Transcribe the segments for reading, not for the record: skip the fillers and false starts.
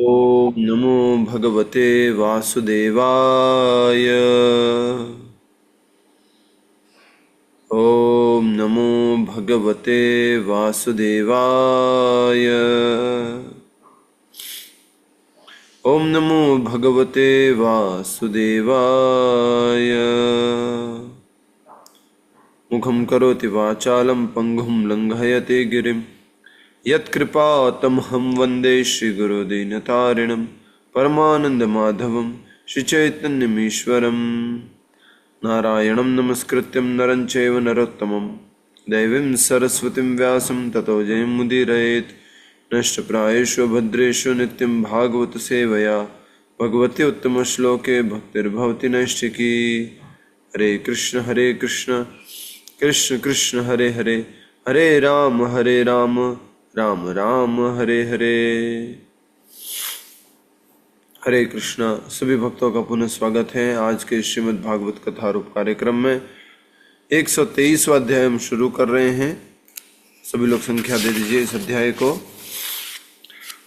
ओम नमो भगवते वासुदेवाय। ओम नमो भगवते वासुदेवाय। ओम नमो भगवते वासुदेवाय। मुखं करोति वाचालं पंगुं लंघयते गिरिं यत्कृपातमहं वन्दे श्रीगुरुदीनतारिणं परमानन्दमाधवं श्रीचैतन्यमीश्वरम्। नारायणं नमस्कृत्यं नरं चैव नरोत्तमं देवीं सरस्वतीं व्यासं ततो जयमुदीरयेत्। नष्टप्रायेषु भद्रेषु नित्यं भागवत सेवया भगवती उत्तमश्लोके भक्तिर्भवति नैष्ठिकी। हरे कृष्ण कृष्ण कृष्ण हरे हरे, हरे राम राम राम हरे हरे। हरे कृष्णा। सभी भक्तों का पुनः स्वागत है आज के श्रीमद् भागवत कथा रूप कार्यक्रम में। 123वां अध्याय हम शुरू कर रहे हैं। सभी लोग संख्या दे दीजिए इस अध्याय को।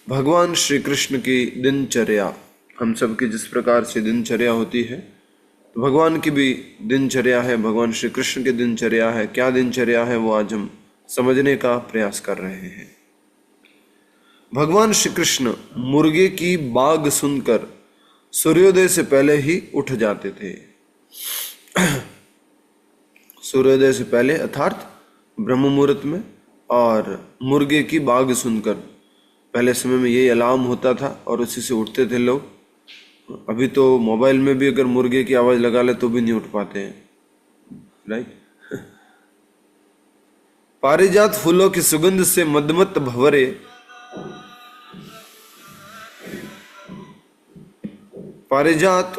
भगवान श्री कृष्ण की दिनचर्या, हम सब की जिस प्रकार से दिनचर्या होती है तो भगवान की भी दिनचर्या है, भगवान श्री कृष्ण की दिनचर्या है। क्या दिनचर्या है वो आज हम समझने का प्रयास कर रहे हैं। भगवान श्री कृष्ण मुर्गे की बाग सुनकर सूर्योदय से पहले ही उठ जाते थे। सूर्योदय से पहले अर्थात ब्रह्म मुहूर्त में, और मुर्गे की बाग सुनकर, पहले समय में यही अलार्म होता था और उसी से उठते थे लोग। अभी तो मोबाइल में भी अगर मुर्गे की आवाज लगा ले तो भी नहीं उठ पाते हैं, राइट। पारिजात फूलों की सुगंध से मदमत भंवरे, पारिजात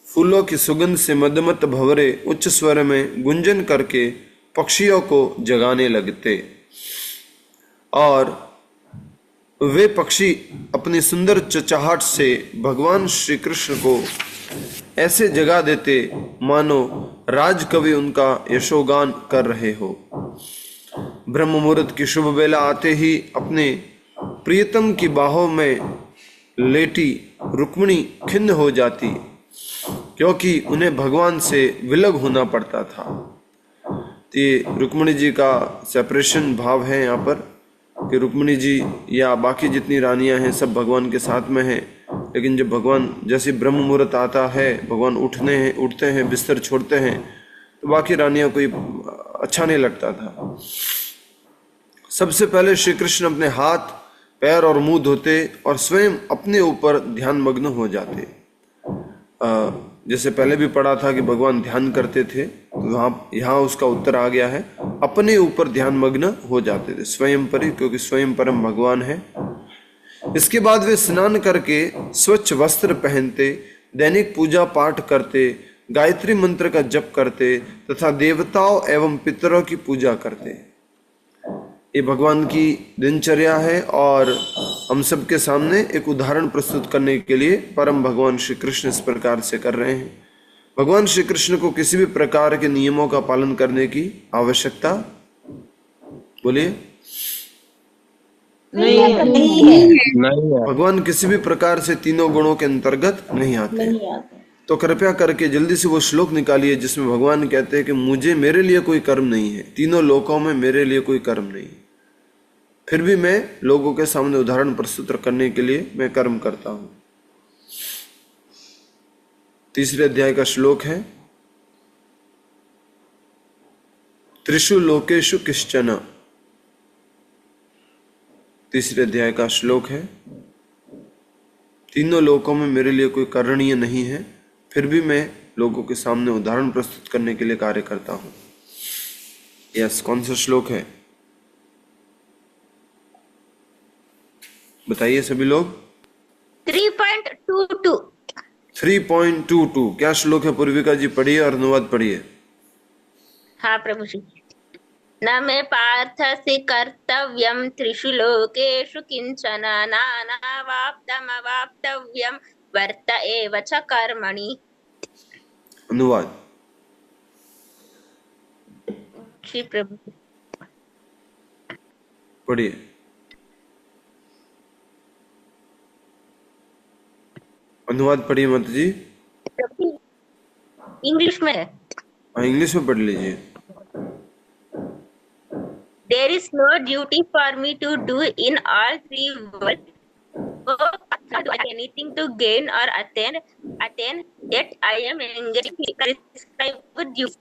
फूलों की सुगंध से मदमत भंवरे उच्च स्वर में गुंजन करके पक्षियों को जगाने लगते, और वे पक्षी अपनी सुंदर चहचहाट से भगवान श्री कृष्ण को ऐसे जगा देते मानो राजकवि उनका यशोगान कर रहे हो। ब्रह्म मुहूर्त की शुभ बेला आते ही अपने प्रियतम की बाहों में लेटी रुक्मिणी खिन्न हो जाती, क्योंकि उन्हें भगवान से विलग होना पड़ता था। तो ये रुक्मिणी जी का सेपरेशन भाव है यहाँ पर, कि रुक्मिणी जी या बाकी जितनी रानियां हैं सब भगवान के साथ में हैं, लेकिन जब भगवान जैसे ब्रह्म मुहूर्त आता है, भगवान उठते हैं, बिस्तर छोड़ते हैं, तो बाकी रानियां कोई अच्छा नहीं लगता था। सबसे पहले श्री कृष्ण अपने हाथ पैर और मुंह धोते और स्वयं अपने ऊपर ध्यान मग्न हो जाते। जैसे पहले भी पढ़ा था कि भगवान ध्यान करते थे, तो यहाँ उसका उत्तर आ गया है, अपने ऊपर ध्यान मग्न हो जाते थे स्वयं पर ही, क्योंकि स्वयं परम भगवान है। इसके बाद वे स्नान करके स्वच्छ वस्त्र पहनते, दैनिक पूजा पाठ करते, गायत्री मंत्र का जप करते तथा देवताओं एवं पितरों की पूजा करते। ये भगवान की दिनचर्या है, और हम सबके सामने एक उदाहरण प्रस्तुत करने के लिए परम भगवान श्री कृष्ण इस प्रकार से कर रहे हैं। भगवान श्री कृष्ण को किसी भी प्रकार के नियमों का पालन करने की आवश्यकता, बोलिए, नहीं है। भगवान किसी भी प्रकार से तीनों गुणों के अंतर्गत नहीं आते। तो कृपया करके जल्दी से वो श्लोक निकालिए जिसमें भगवान कहते हैं कि मेरे लिए कोई कर्म नहीं है, तीनों लोकों में मेरे लिए कोई कर्म नहीं, फिर भी मैं लोगों के सामने उदाहरण प्रस्तुत करने के लिए मैं कर्म करता हूं। तीसरे अध्याय का श्लोक है, त्रिषु लोकेषु किश्चन। तीसरे अध्याय का श्लोक है, तीनों लोकों में मेरे लिए कोई करणीय नहीं है, फिर भी मैं लोगों के सामने उदाहरण प्रस्तुत करने के लिए कार्य करता हूं। यस, कौन सा श्लोक है बताइए सभी लोग। 3.22। 3.22 क्या श्लोक है? पूर्विका जी पढ़िए और अनुवाद पढ़िए। हाँ प्रभु जी। न मे पार्थसि कर्तव्यं त्रिषु लोकेषु किंचन, नानावाप्तमवाप्तव्यं वर्त एव च कर्मणि। अनुवाद श्री प्रभु पढ़िए। अनुवाद पढ़िए माता जी। प्रभु इंग्लिश में है। हाँ, इंग्लिश में पढ़ लीजिए। There is no duty for me to do in all three worlds. So, not do anything to gain or attain, yet I am engaged in prescribed duty.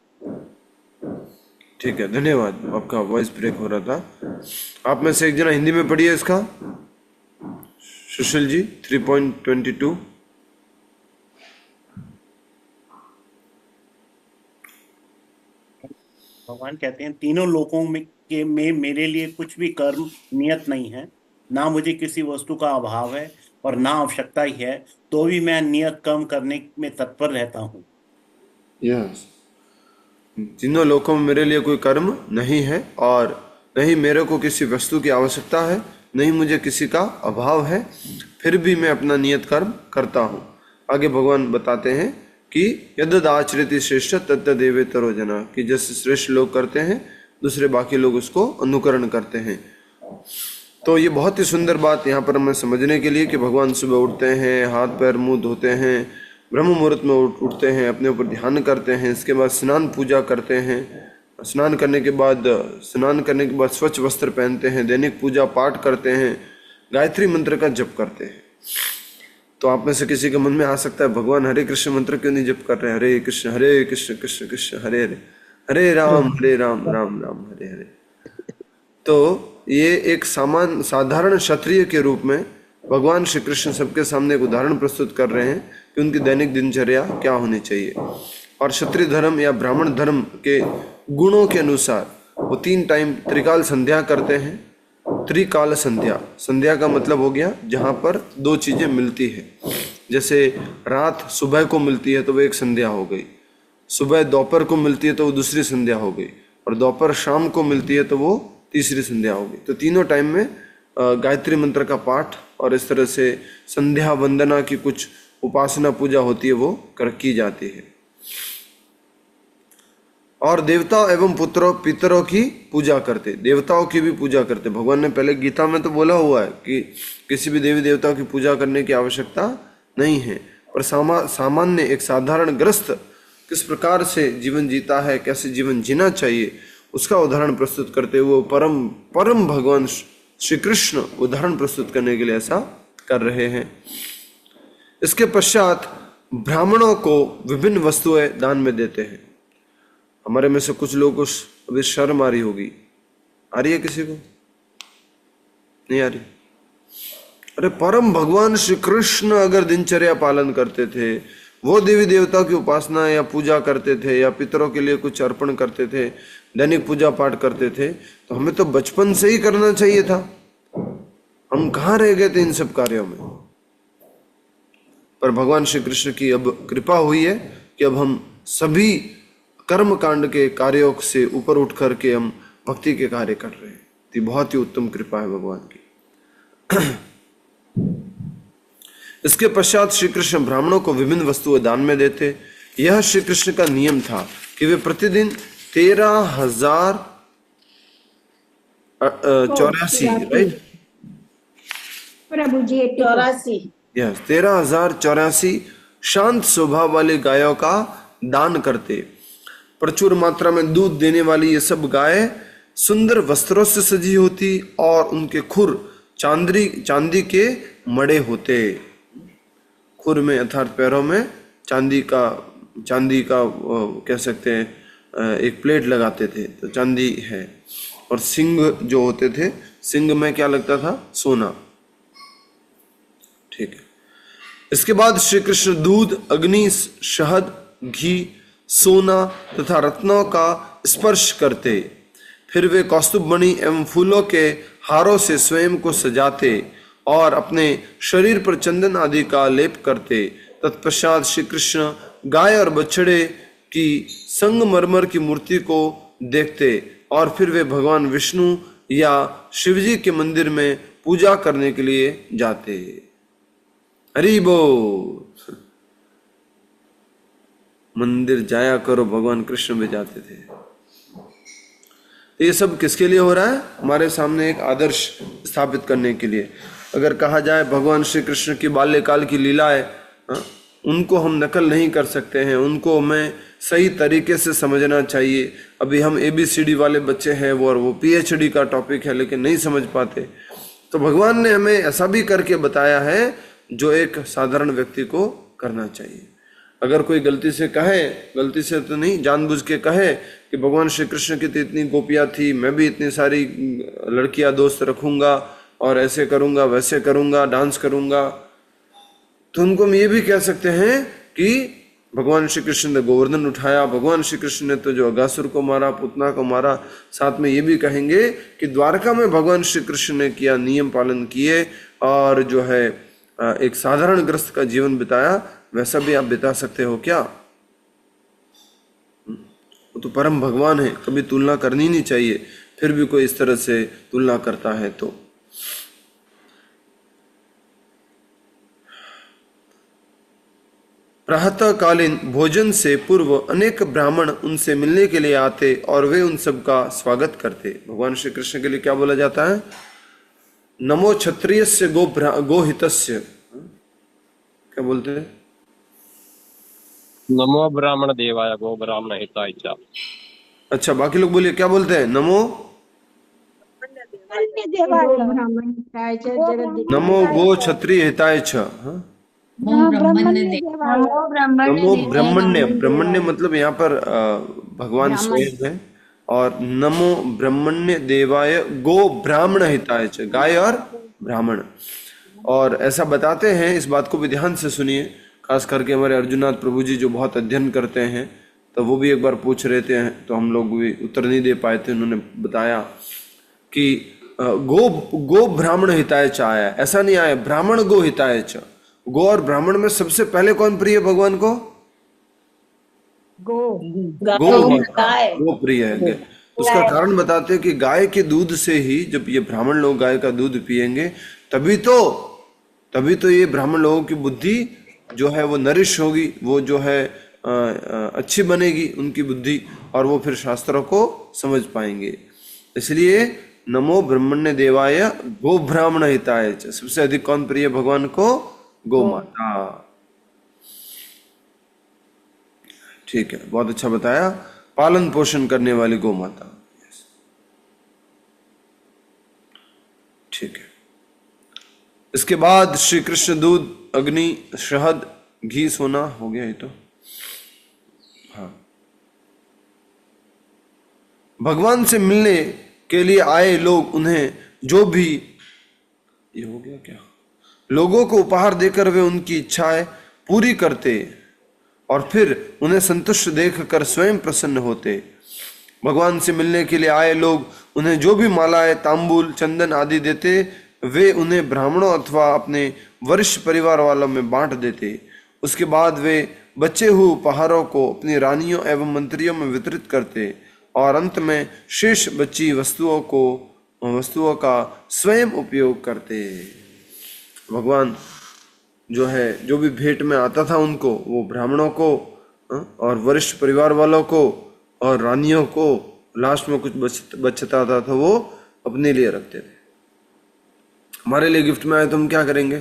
ठीक है, धन्यवाद। आपका वॉइस ब्रेक हो रहा था। आप में से एक जना हिंदी में पढ़िए इसका। सुशील जी 3.22। भगवान कहते हैं तीनों लोकों में मेरे लिए कुछ भी कर्म नियत नहीं है, ना मुझे किसी वस्तु का अभाव है और ना आवश्यकता ही है, तो भी मैं नियत कर्म करने में तत्पर रहता हूँ। यस, तीनों लोकों में मेरे लिए कोई कर्म नहीं है और नहीं मेरे को किसी वस्तु की आवश्यकता है, नहीं मुझे किसी का अभाव है, फिर भी मैं अपना नियत कर्म करता हूँ। आगे भगवान बताते हैं कि यद्यद आचरति श्रेष्ठ तत्तदेवेतरो जना, कि जैसे श्रेष्ठ लोग करते हैं दूसरे बाकी लोग उसको अनुकरण करते हैं। तो ये बहुत ही सुंदर बात यहाँ पर हमें समझने के लिए कि भगवान सुबह उठते हैं, हाथ पैर मुंह धोते हैं, ब्रह्म मुहूर्त में उठते हैं, अपने ऊपर ध्यान करते हैं, इसके बाद स्नान पूजा करते हैं, स्नान करने के बाद स्वच्छ वस्त्र पहनते हैं, दैनिक पूजा पाठ करते हैं, गायत्री मंत्र का जप करते हैं। तो आप में से किसी के मन में आ सकता है भगवान हरे कृष्ण मंत्र क्यों नहीं जप कर रहे? हरे कृष्ण कृष्ण कृष्ण हरे हरे, हरे राम राम राम हरे हरे। तो ये एक साधारण क्षत्रिय के रूप में भगवान श्री कृष्ण सबके सामने एक उदाहरण प्रस्तुत कर रहे हैं कि उनकी दैनिक दिनचर्या क्या होनी चाहिए। और क्षत्रिय धर्म या ब्राह्मण धर्म के गुणों के अनुसार वो 3 टाइम त्रिकाल संध्या करते हैं। त्रिकाल संध्या, संध्या का मतलब हो गया जहाँ पर 2 चीजें मिलती है। जैसे रात सुबह को मिलती है तो वो एक संध्या हो गई, सुबह दोपहर को मिलती है तो वो दूसरी संध्या हो गई, और दोपहर शाम को मिलती है तो वो तीसरी संध्या हो गई। तो तीनों टाइम में गायत्री मंत्र का पाठ और इस तरह से संध्या वंदना की कुछ उपासना पूजा होती है वो की जाती है। और देवताओं एवं पुत्रों पितरों की पूजा करते, देवताओं की भी पूजा करते। भगवान ने पहले गीता में तो बोला हुआ है कि किसी भी देवी देवताओं की पूजा करने की आवश्यकता नहीं है, पर सामान्य एक साधारण ग्रस्त किस प्रकार से जीवन जीता है, कैसे जीवन जीना चाहिए, उसका उदाहरण प्रस्तुत करते हुए परम भगवान श्री कृष्ण उदाहरण प्रस्तुत करने के लिए ऐसा कर रहे हैं। इसके पश्चात ब्राह्मणों को विभिन्न वस्तुएं दान में देते हैं। हमारे में से कुछ लोगों को अभी शर्म आ रही होगी, आ रही है किसी को? नहीं आ रही? अरे परम भगवान श्री कृष्ण अगर दिनचर्या पालन करते थे, वो देवी देवता की उपासना या पूजा करते थे या पितरों के लिए कुछ अर्पण करते थे, दैनिक पूजा पाठ करते थे, तो हमें तो बचपन से ही करना चाहिए था। हम कहाँ रह गए थे इन सब कार्यों में? पर भगवान श्री कृष्ण की अब कृपा हुई है कि अब हम सभी कर्म कांड के कार्यों से ऊपर उठ करके हम भक्ति के कार्य कर रहे हैं। तो बहुत ही उत्तम कृपा है भगवान की। इसके पश्चात श्री कृष्ण ब्राह्मणों को विभिन्न वस्तुएं दान में देते। यह श्री कृष्ण का नियम था कि वे प्रतिदिन 13,084 राइट प्रभु जी 84 यस 13,084 शांत स्वभाव वाली गायों का दान करते। प्रचुर मात्रा में दूध देने वाली ये सब गाय सुंदर वस्त्रों से सजी होती और उनके खुर चांदी के मड़े होते। खुर में अर्थात पैरों में चांदी का कह सकते हैं एक प्लेट लगाते थे, तो चांदी है। और सिंग जो होते थे, सिंग में क्या लगता था? सोना। ठीक है। इसके बाद श्री कृष्ण दूध, अग्नि, शहद, घी, सोना तथा रत्नों का स्पर्श करते। फिर वे कौस्तुभ मणि एवं फूलों के हारों से स्वयं को सजाते और अपने शरीर पर चंदन आदि का लेप करते। तत्पश्चात श्री कृष्ण गाय और बछड़े की संगमरमर की मूर्ति को देखते और फिर वे भगवान विष्णु या शिवजी के मंदिर में पूजा करने के लिए जाते। हरि बोल। मंदिर जाया करो, भगवान कृष्ण भी जाते थे। ये सब किसके लिए हो रहा है? हमारे सामने एक आदर्श स्थापित करने के लिए। अगर कहा जाए भगवान श्री कृष्ण की बाल्यकाल की लीलाएं हाँ, उनको हम नकल नहीं कर सकते हैं, उनको हमें सही तरीके से समझना चाहिए। अभी हम ABCD वाले बच्चे हैं वो PhD का टॉपिक है लेकिन नहीं समझ पाते, तो भगवान ने हमें ऐसा भी करके बताया है जो एक साधारण व्यक्ति को करना चाहिए। अगर कोई गलती से कहे, गलती से तो नहीं, जानबूझ के कहे कि भगवान श्री कृष्ण की तो इतनी गोपियाँ थी, मैं भी इतनी सारी लड़कियां दोस्त रखूंगा और ऐसे करूंगा वैसे करूंगा, डांस करूंगा, तो उनको हम ये भी कह सकते हैं कि भगवान श्री कृष्ण ने गोवर्धन उठाया, भगवान श्री कृष्ण ने तो जो अगासुर को मारा, पुतना को मारा। साथ में ये भी कहेंगे कि द्वारका में भगवान श्री कृष्ण ने किया नियम पालन किए और जो है एक साधारण ग्रस्त का जीवन बिताया, वैसा भी आप बिता सकते हो क्या? वो तो परम भगवान है, कभी तुलना करनी नहीं चाहिए। फिर भी कोई इस तरह से तुलना करता है तो प्रातःकालीन भोजन से पूर्व अनेक ब्राह्मण उनसे मिलने के लिए आते और वे उन सब का स्वागत करते। भगवान श्री कृष्ण के लिए क्या बोला जाता है? नमो क्षत्रियस्य गोहितस्य, क्या बोलते हैं? नमो ब्राह्मण देवाय गो ब्राह्मण हिताय च। अच्छा, बाकी लोग बोलिए, क्या बोलते हैं? नमो नमो गो क्षत्रिय हिताय च। हाँ? नमो ब्रह्मण्य, ब्रह्मण्य मतलब यहाँ पर भगवान स्वयं है। और नमो ब्रह्मण्य देवाय गो ब्राह्मण हिताय च, गाय और ब्राह्मण। और ऐसा बताते हैं, इस बात को भी ध्यान से सुनिए, खास करके हमारे अर्जुनाथ प्रभु जी जो बहुत अध्ययन करते हैं, तो वो भी एक बार पूछ रहे थे तो हम लोग भी उत्तर नहीं दे पाए थे। उन्होंने बताया कि गो ब्राह्मण हिताय च आया, ऐसा नहीं आया ब्राह्मण गो हिताय च। गो और ब्राह्मण में सबसे पहले कौन प्रिय है भगवान को? गो प्रिय है। उसका कारण बताते हैं कि गाय के दूध से ही, जब ये ब्राह्मण लोग गाय का दूध पिएंगे तभी तो ये ब्राह्मण लोगों की बुद्धि जो है वो नरिश होगी, वो जो है अच्छी बनेगी उनकी बुद्धि, और वो फिर शास्त्रों को समझ पाएंगे। इसलिए नमो ब्रह्मण्य देवाय गो ब्राह्मण हिताय च। सबसे अधिक कौन प्रिय भगवान को? गो माता। ठीक है, बहुत अच्छा बताया, पालन पोषण करने वाली गो माता। ठीक है, इसके बाद श्री कृष्ण दूध, अग्नि, शहद, घी, सोना हो गया ये तो। हाँ, भगवान से मिलने के लिए आए लोग उन्हें जो भी, ये हो गया क्या, लोगों को उपहार देकर वे उनकी इच्छाएं पूरी करते और फिर उन्हें संतुष्ट देखकर स्वयं प्रसन्न होते। भगवान से मिलने के लिए आए लोग उन्हें जो भी मालाएं, तांबूल, चंदन आदि देते, वे उन्हें ब्राह्मणों अथवा अपने वरिष्ठ परिवार वालों में बांट देते। उसके बाद वे बचे हुए उपहारों को अपनी रानियों एवं मंत्रियों में वितरित करते और अंत में शेष बची वस्तुओं का स्वयं उपयोग करते। भगवान जो है, जो भी भेंट में आता था उनको, वो ब्राह्मणों को और वरिष्ठ परिवार वालों को और रानियों को, लास्ट में कुछ बचता था तो वो अपने लिए रखते थे। हमारे लिए गिफ्ट में आए तो हम क्या करेंगे?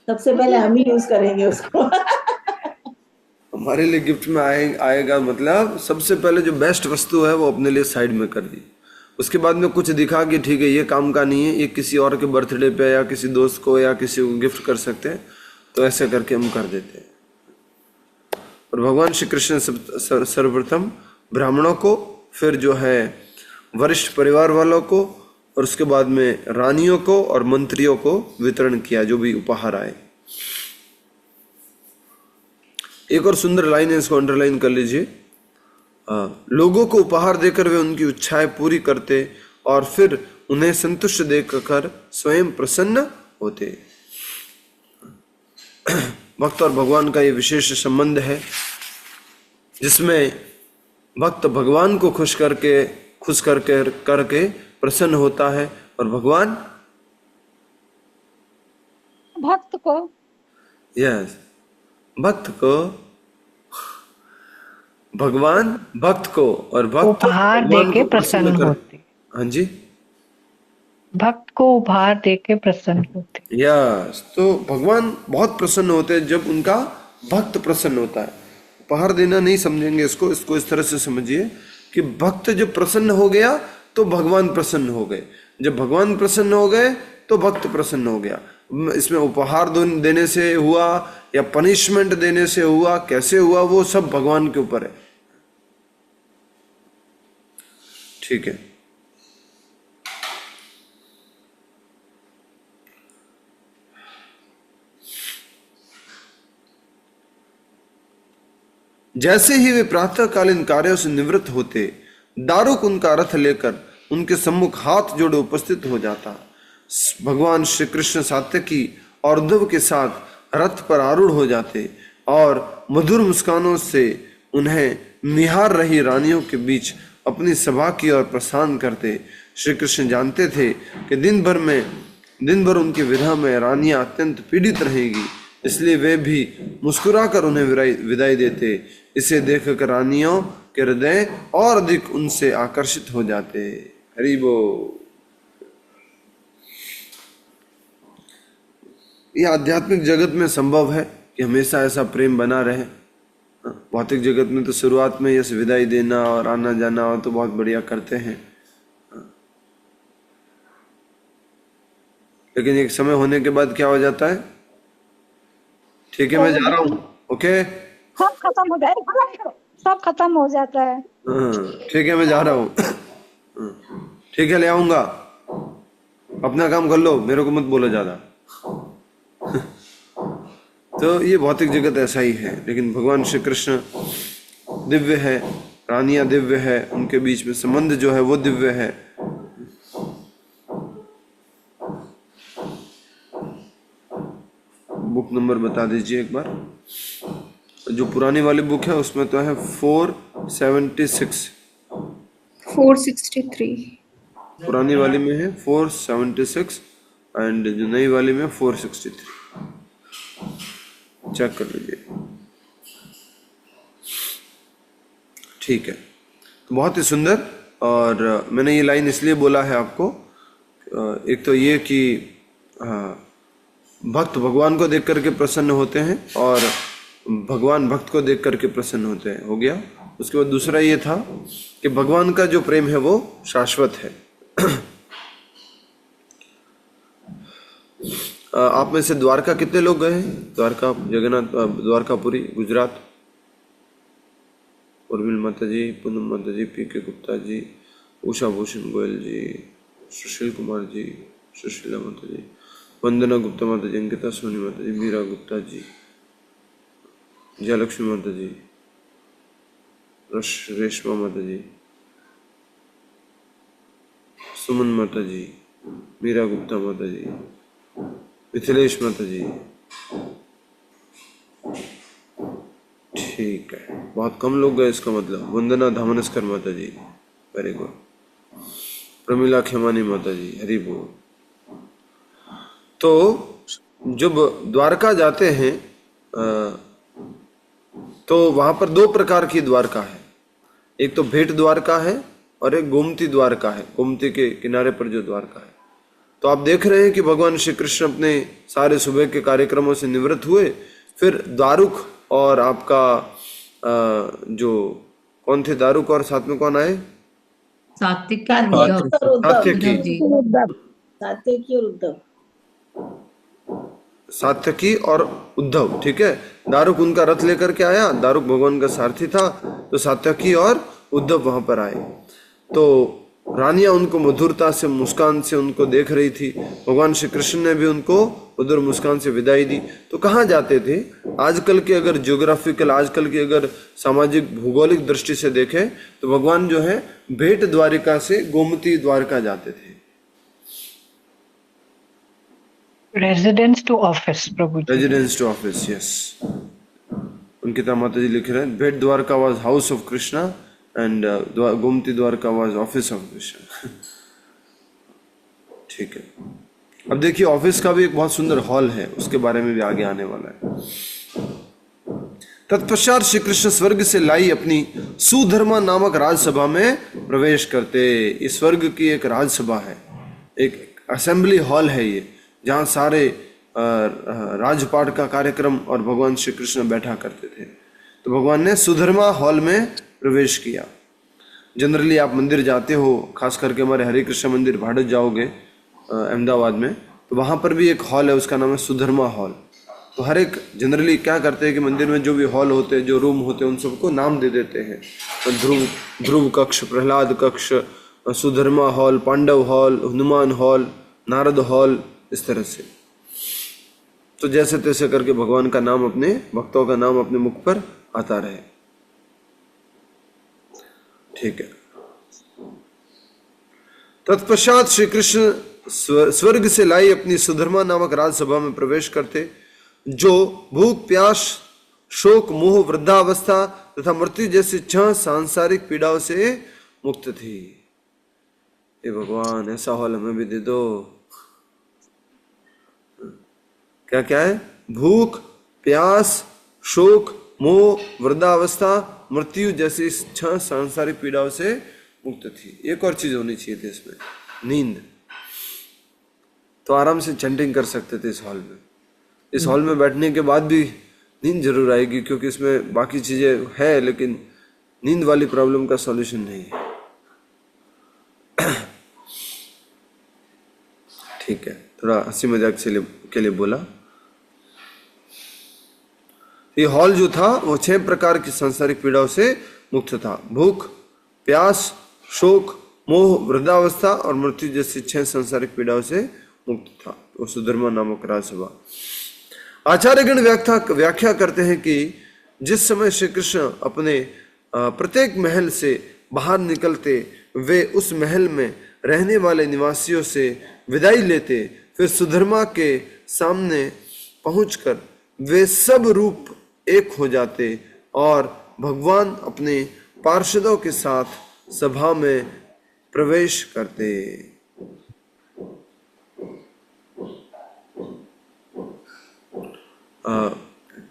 सबसे पहले हम ही यूज करेंगे उसको। हमारे लिए गिफ्ट में आएगा मतलब सबसे पहले जो बेस्ट वस्तु है वो अपने लिए साइड में कर दी। उसके बाद में कुछ दिखा कि ठीक है ये काम का नहीं है, ये किसी और के बर्थडे पे या किसी दोस्त को या किसी को गिफ्ट कर सकते हैं, तो ऐसे करके हम कर देते हैं। और भगवान श्री कृष्ण सर्वप्रथम ब्राह्मणों को, फिर जो है वरिष्ठ परिवार वालों को, और उसके बाद में रानियों को और मंत्रियों को वितरण किया जो भी उपहार आए। एक और सुंदर लाइन है, इसको अंडरलाइन कर लीजिए। लोगों को उपहार देकर वे उनकी इच्छाएं पूरी करते और फिर उन्हें संतुष्ट देखकर स्वयं प्रसन्न होते। भक्त और भगवान का ये विशेष संबंध है जिसमें भक्त भगवान को खुश करके प्रसन्न होता है और भगवान भक्त को, यस, भक्त को, भगवान भक्त को और भक्त उपहार देके प्रसन्न होते। हाँ जी, भक्त को उपहार देके प्रसन्न होते। यस, तो भगवान बहुत प्रसन्न होते हैं जब उनका भक्त प्रसन्न होता है। उपहार देना नहीं समझेंगे इसको इस तरह से समझिए कि भक्त जब प्रसन्न हो गया तो भगवान प्रसन्न हो गए, जब भगवान प्रसन्न हो गए तो भक्त प्रसन्न हो गया। इसमें उपहार देने से हुआ या पनिशमेंट देने से हुआ, कैसे हुआ, वो सब भगवान के ऊपर है। ठीक है, जैसे ही वे प्रातःकालीन कार्यों से निवृत्त होते, दारुक उनका रथ लेकर उनके सम्मुख हाथ जोड़े उपस्थित हो जाता। भगवान श्री कृष्ण सात्यकी और उद्धव के साथ रथ पर आरूढ़ हो जाते और मधुर मुस्कानों से उन्हें निहार रही रानियों के बीच अपनी सभा की ओर प्रस्थान करते। श्री कृष्ण जानते थे कि दिन भर उनकी विरह में रानियां अत्यंत पीड़ित रहेगी, इसलिए वे भी मुस्कुराकर उन्हें विदाई देते। इसे देखकर रानियों के हृदय और अधिक उनसे आकर्षित हो जाते। हरि बोल। यह आध्यात्मिक जगत में संभव है कि हमेशा ऐसा प्रेम बना रहे। भौतिक जगत में तो शुरुआत में यह विदाई देना और आना जाना हो तो बहुत बढ़िया करते हैं, लेकिन एक समय होने के बाद क्या हो जाता है, ठीक है मैं जा रहा हूँ, ओके सब खत्म हो जाएगा, सब खत्म हो जाता है। ठीक है मैं जा रहा हूँ, ठीक है ले आऊंगा, अपना काम कर लो, मेरे को मत बोलो ज्यादा। तो ये भौतिक जगत ऐसा ही है, लेकिन भगवान श्री कृष्ण दिव्य है, रानियां दिव्य है, उनके बीच में संबंध जो है वो दिव्य है। बुक नंबर बता दीजिए एक बार। जो पुरानी वाली बुक है उसमें तो है 476। 463 पुरानी वाली में है 476 एंड जो नई वाली में 463। चेक कर लीजिए। ठीक है, तो बहुत ही सुंदर। और मैंने ये लाइन इसलिए बोला है आपको, एक तो ये कि भक्त भगवान को देख करके प्रसन्न होते हैं और भगवान भक्त को देख करके प्रसन्न होते हैं, हो गया। उसके बाद दूसरा ये था कि भगवान का जो प्रेम है वो शाश्वत है। आप में से द्वारका कितने लोग गए हैं? द्वारका, जगन्नाथ, द्वारकापुरी, गुजरात? उर्मिल माता जी, पूनम माता जी, पीके गुप्ता जी, उषा भूषण गोयल जी, सुशील कुमार जी, सुशीला माता जी, वंदना गुप्ता माता जी, अंकिता सोनी माता जी, मीरा गुप्ता जी, जयलक्ष्मी माता जी, रेशमा माता जी, सुमन माता जी, मीरा गुप्ता माता जी, मिथिलेश माता जी। ठीक है, बहुत कम लोग गए इसका मतलब। वंदना धामनस्कर माता जी, वेरी गुड। प्रमिला खेमानी माता जी, हरि बोल। तो जब द्वारका जाते हैं तो वहां पर दो प्रकार की द्वारका है। एक तो भेंट द्वारका है और एक गोमती द्वारका है, गोमती के किनारे पर जो द्वारका है। तो आप देख रहे हैं कि भगवान श्री कृष्ण अपने सारे सुबह के कार्यक्रमों से निवृत्त हुए, फिर दारुक और आपका जो कौन थे, दारुक और साथ में कौन आए? सात्विकी और उद्धव। ठीक है, दारुक उनका रथ लेकर के आया, दारुक भगवान का सारथी था, तो सात्यकी और उद्धव वहां पर आए। तो रानियां उनको मधुरता से, मुस्कान से उनको देख रही थी। भगवान श्री कृष्ण ने भी उनको उधर मुस्कान से विदाई दी। तो कहाँ जाते थे? आजकल के अगर ज्योग्राफिकल, आजकल की अगर सामाजिक भौगोलिक दृष्टि से देखें तो भगवान जो है भेंट द्वारिका से गोमती द्वारका जाते थे। रेजिडेंस टू ऑफिस, प्रभु जी। Residence to office, yes. Ankita माता जी लिख रहे हैं, Bet Dwarka was house of Krishna and Gomti Dwarka was office of Krishna. ठीक है, अब देखिए ऑफिस का भी एक बहुत सुंदर हॉल है, उसके बारे में भी आगे आने वाला है। तत्पश्चात श्री कृष्ण स्वर्ग से लाई अपनी सुधर्मा नामक राजसभा में प्रवेश करते। इस स्वर्ग की एक राजसभा है, एक असेंबली हॉल है ये, जहाँ सारे राजपाट का कार्यक्रम और भगवान श्री कृष्ण बैठा करते थे। तो भगवान ने सुधर्मा हॉल में प्रवेश किया। जनरली आप मंदिर जाते हो, खास करके हमारे हरे कृष्ण मंदिर भाड़त जाओगे अहमदाबाद में, तो वहाँ पर भी एक हॉल है, उसका नाम है सुधर्मा हॉल। तो हर एक जनरली क्या करते हैं कि मंदिर में जो भी हॉल होते हैं, जो रूम होते हैं, उन सबको नाम दे देते हैं। तो ध्रुव कक्ष, प्रहलाद कक्ष, Sudharma hall, Pandav hall, Hanuman hall, Narad hall, इस तरह से। तो जैसे तैसे करके भगवान का नाम, अपने भक्तों का नाम अपने मुख पर आता रहे। ठीक है। तत्पश्चात श्री कृष्ण स्वर्ग से लाई अपनी सुधर्मा नामक राजसभा में प्रवेश करते, जो भूख, प्यास, शोक, मोह, वृद्धावस्था तथा मृत्यु जैसी 6 सांसारिक पीड़ाओं से मुक्त थी। हे भगवान, ऐसा हॉल हमें भी दे दो। क्या क्या है? भूख, प्यास, शोक, मोह, वृद्धावस्था, मृत्यु जैसी 6 सांसारिक पीड़ाओं से मुक्त थी। एक और चीज होनी चाहिए थी इसमें, नींद। तो आराम से चैंटिंग कर सकते थे इस हॉल में। इस हॉल में बैठने के बाद भी नींद जरूर आएगी, क्योंकि इसमें बाकी चीजें है, लेकिन नींद वाली प्रॉब्लम का सॉल्यूशन नहीं है। ठीक है, थोड़ा हंसी मजाक के लिए बोला। ये हॉल जो था वो 6 प्रकार की सांसारिक पीड़ाओं से मुक्त था। भूख, प्यास, शोक, मोह, वृद्धावस्था और मृत्यु जैसी 6 सांसारिक पीड़ाओं से मुक्त था। वो सुधर्मा नामक राजसभा। आचार्यगण व्याख्या करते हैं कि जिस समय श्री कृष्ण अपने प्रत्येक महल से बाहर निकलते, वे उस महल में रहने वाले निवासियों से विदाई लेते, फिर सुधर्मा के सामने पहुंचकर वे सब रूप एक हो जाते और भगवान अपने पार्षदों के साथ सभा में प्रवेश करते।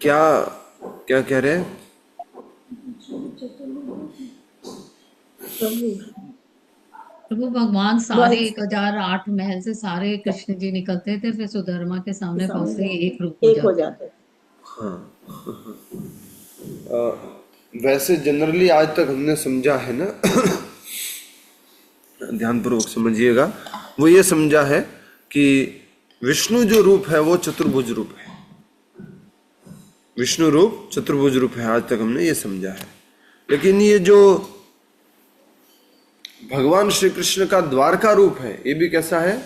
क्या क्या कह रहे हैं? प्रभु भगवान सारे 1008 महल से सारे कृष्ण जी निकलते थे, फिर सुधर्मा के सामने पहुंचते ही एक रूप हो जाते। हाँ। वैसे जनरली आज तक हमने समझा है ना, ध्यानपूर्वक समझिएगा, वो ये समझा है कि विष्णु जो रूप है वो चतुर्भुज रूप है। विष्णु रूप चतुर्भुज रूप है, आज तक हमने ये समझा है। लेकिन ये जो भगवान श्री कृष्ण का द्वारका रूप है, ये भी कैसा है?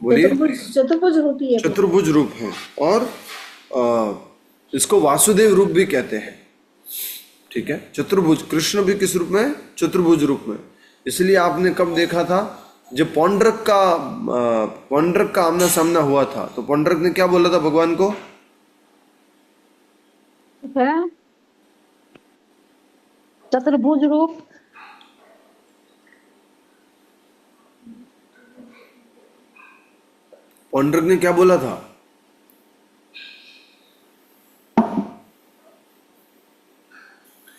बोलिए। चतुर्भुज रूप ही है। चतुर्भुज रूप है, और इसको वासुदेव रूप भी कहते हैं। ठीक है, चतुर्भुज। कृष्ण भी किस रूप में? चतुर्भुज रूप में। इसलिए आपने कब देखा था, जब पौंड्रक का आमना सामना हुआ था, तो पौंड्रक ने क्या बोला था भगवान को? चतुर्भुज रूप। पौंड्रक ने क्या बोला था?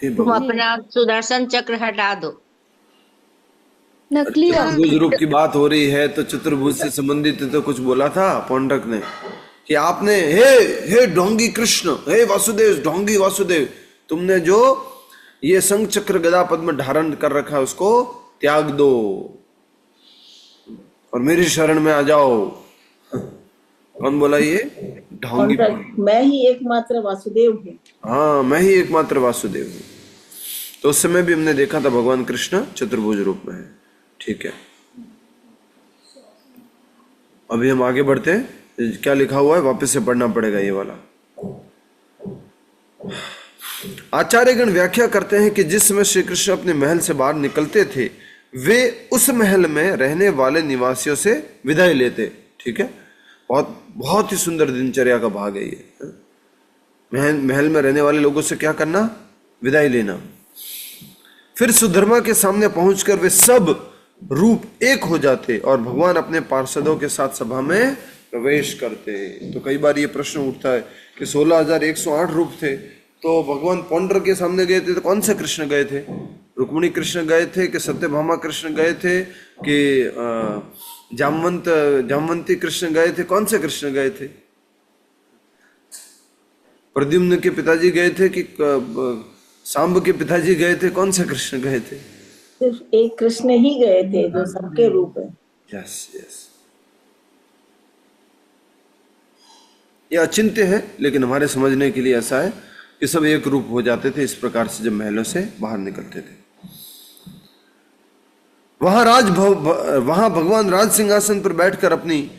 तुम अपना सुदर्शन चक्र हटा दो। नकली चतुर्भुज रूप की बात हो रही है, तो चतुर्भुज से संबंधित तो कुछ बोला था पौंड्रक ने कि आपने हे ढोंगी कृष्ण, हे वासुदेव, ढोंगी वासुदेव, तुमने जो ये संघ चक्र गदा पद्म धारण कर रखा है उसको त्याग दो और मेरी शरण में आ जाओ। कौन बोला ये? ढोंगी। मैं ही एकमात्र वासुदेव हूँ। हाँ, मैं ही एकमात्र वासुदेव हूँ। तो उस समय भी हमने देखा था भगवान कृष्ण चतुर्भुज रूप में है। ठीक है, अभी हम आगे बढ़ते हैं। क्या लिखा हुआ है वापस से पढ़ना पड़ेगा ये वाला। आचार्यगण व्याख्या करते हैं कि जिस समय श्री कृष्ण अपने महल से बाहर निकलते थे, वे उस महल में रहने वाले निवासियों से विदाई लेते। ठीक है, बहुत ही सुंदर दिनचर्या का भाग है ये। महल में रहने वाले लोगों से क्या करना? विदाई लेना। फिर सुधर्मा के सामने पहुंचकर वे सब रूप एक हो जाते और भगवान अपने पार्षदों के साथ सभा में प्रवेश करते। तो कई बार ये प्रश्न उठता है कि 16,108 रूप थे, तो भगवान पौंड्र के सामने गए थे, तो कौन से कृष्ण गए थे? रुक्मिणी कृष्ण गए थे कि सत्यभामा कृष्ण गए थे कि जामवंती कृष्ण गए थे? कौन से कृष्ण गए थे? प्रद्युम्न के पिताजी गए थे कि सांब के पिताजी गए थे? कौन से कृष्ण गए थे? सिर्फ एक कृष्ण ही गए थे जो सबके रूप है। यस यस, ये अचिंत्य है, लेकिन हमारे समझने के लिए ऐसा है कि सब एक रूप हो जाते थे इस प्रकार से जब महलों से बाहर निकलते थे। वहां भगवान राज सिंहासन पर बैठकर अपनी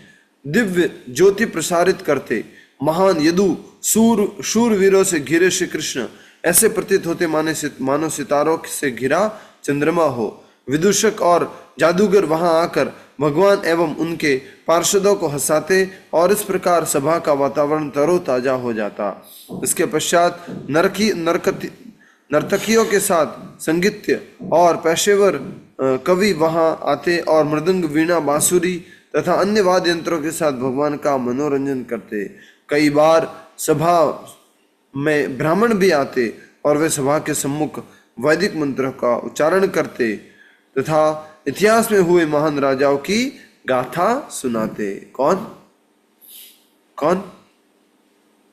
दिव्य ज्योति प्रसारित करते। महान यदु शूरवीरों से घिरे श्री कृष्ण ऐसे प्रतीत होते मानो सितारों से घिरा चंद्रमा हो। विदूषक और जादूगर वहां आकर भगवान एवं उनके पार्षदों को हंसाते और इस प्रकार सभा का वातावरण तरोताजा हो जाता। इसके पश्चात नर्तकियों के साथ संगीत्य और पेशेवर कवि वहां आते और मृदंग, वीणा, बांसुरी तथा अन्य वाद्य यंत्रों के साथ भगवान का मनोरंजन करते। कई बार सभा में ब्राह्मण भी आते और वे सभा के सम्मुख वैदिक मंत्रों का उच्चारण करते तथा इतिहास में हुए महान राजाओं की गाथा सुनाते। कौन कौन?